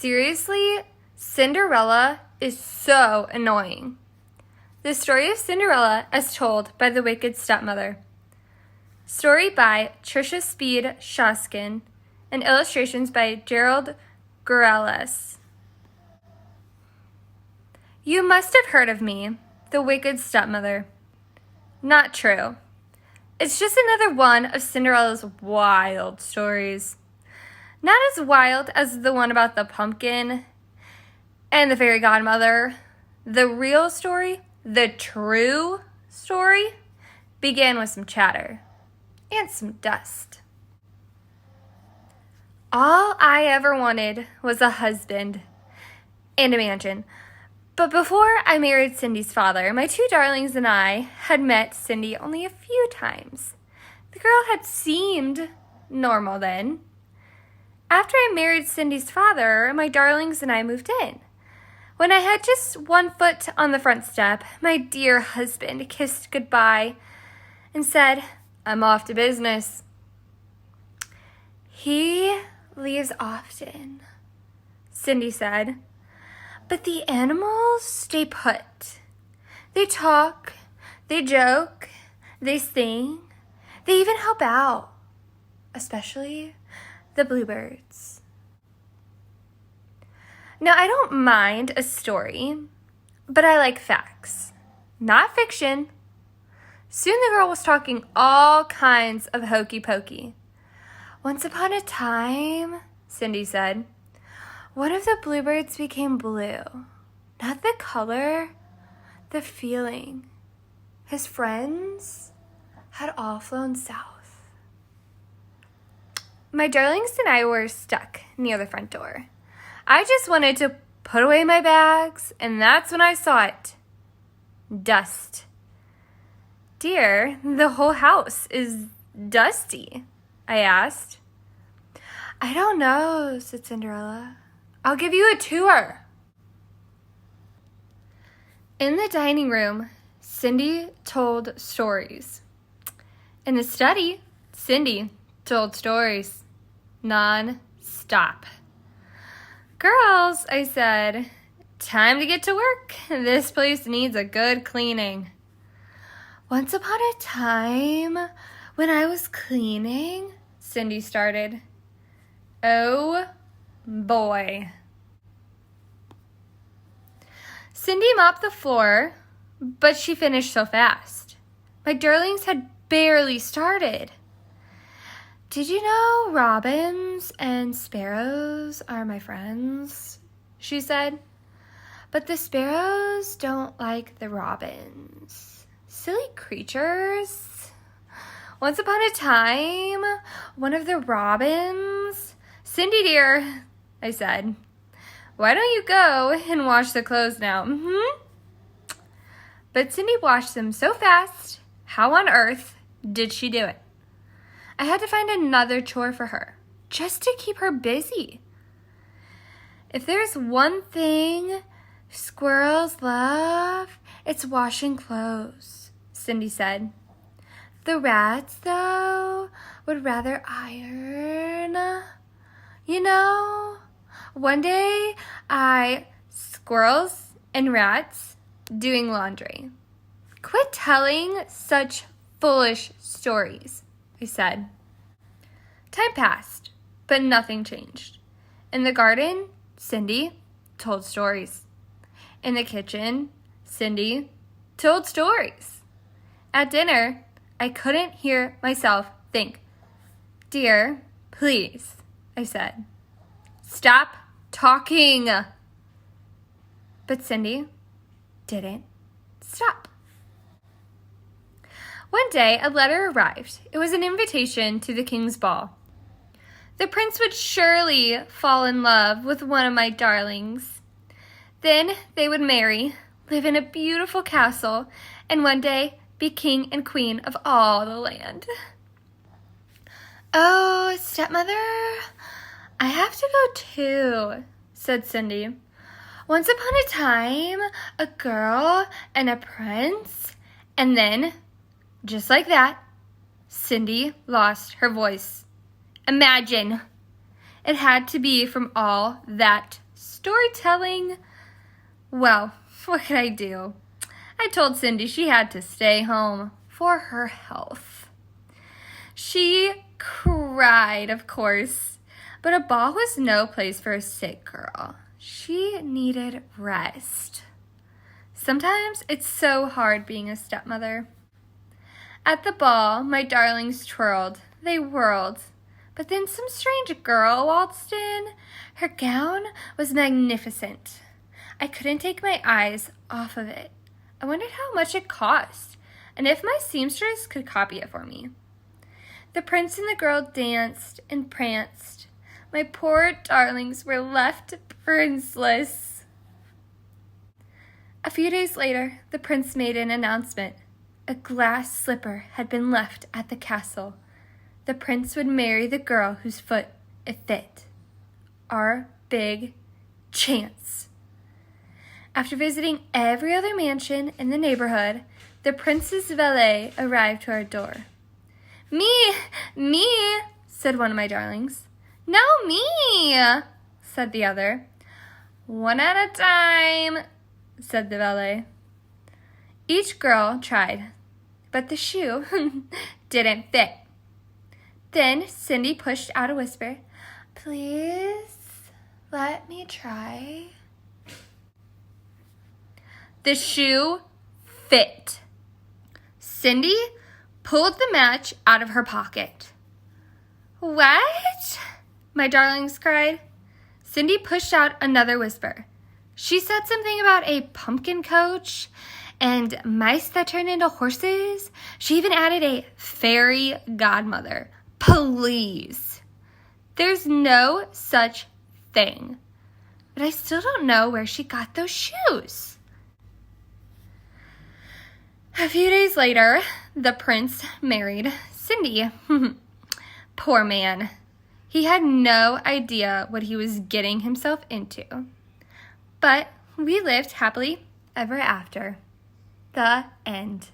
Seriously, Cinderella is so annoying. The story of Cinderella as told by the wicked stepmother. Story by Trisha Shaskan and illustrations by Gerald, Guerlais. You must have heard of me, the wicked stepmother. Not true. It's just another one of Cinderella's wild stories. Not as wild as the one about the pumpkin and the fairy godmother. The real story, the true story, began with some chatter and some dust. All I ever wanted was a husband and a mansion. But before I married Cindy's father, my two darlings and I had met Cindy only a few times. The girl had seemed normal then. After I married Cindy's father, my darlings and I moved in. When I had just one foot on the front step, my dear husband kissed goodbye and said, "I'm off to business." He leaves often, Cindy said, but the animals stay put. They talk, they joke, they sing, they even help out, especially the bluebirds. Now, I don't mind a story, but I like facts, not fiction. Soon the girl was talking all kinds of hokey pokey. Once upon a time, Cindy said, one of the bluebirds became blue. Not the color, the feeling. His friends had all flown south. My darlings and I were stuck near the front door. I just wanted to put away my bags, and that's when I saw it. Dust. Dear, the whole house is dusty, I asked. I don't know, said Cinderella. I'll give you a tour. In the dining room, Cindy told stories. In the study, Cindy told stories non-stop. Girls, I said, time to get to work. This place needs a good cleaning. Once upon a time, when I was cleaning, Cindy started. Oh boy. Cindy mopped the floor, but she finished so fast. My darlings had barely started. Did you know robins and sparrows are my friends? She said. But the sparrows don't like the robins. Silly creatures. Once upon a time, one of the robins... Cindy, dear, I said, why don't you go and wash the clothes now? But Cindy washed them so fast, how on earth did she do it? I had to find another chore for her, just to keep her busy. If there's one thing squirrels love, it's washing clothes, Cindy said. The rats, though, would rather iron. You know, one day squirrels and rats doing laundry. Quit telling such foolish stories, I said. Time passed, but nothing changed. In the garden, Cindy told stories. In the kitchen, Cindy told stories. At dinner, I couldn't hear myself think. Dear, please, I said. Stop talking. But Cindy didn't stop. One day, a letter arrived. It was an invitation to the king's ball. The prince would surely fall in love with one of my darlings. Then they would marry, live in a beautiful castle, and one day be king and queen of all the land. Oh, stepmother, I have to go too, said Cindy. Once upon a time, a girl and a prince, and then, just like that, Cindy lost her voice. Imagine. It had to be from all that storytelling. Well, what could I do? I told Cindy she had to stay home for her health. She cried, of course, but a ball was no place for a sick girl. She needed rest. Sometimes it's so hard being a stepmother. At the ball, my darlings twirled. They whirled. But then some strange girl waltzed in. Her gown was magnificent. I couldn't take my eyes off of it. I wondered how much it cost, and if my seamstress could copy it for me. The prince and the girl danced and pranced. My poor darlings were left princeless. A few days later, the prince made an announcement. A glass slipper had been left at the castle. The prince would marry the girl whose foot it fit. Our big chance. After visiting every other mansion in the neighborhood, the prince's valet arrived to our door. Me, said one of my darlings. No, me, said the other. One at a time, said the valet. Each girl tried, but the shoe didn't fit. Then Cindy pushed out a whisper. Please, let me try. The shoe fit. Cindy pulled the match out of her pocket. What? My darlings cried. Cindy pushed out another whisper. She said something about a pumpkin coach and mice that turned into horses. She even added a fairy godmother. Please. There's no such thing. But I still don't know where she got those shoes. A few days later, the prince married Cindy. Poor man. He had no idea what he was getting himself into. But we lived happily ever after. The end.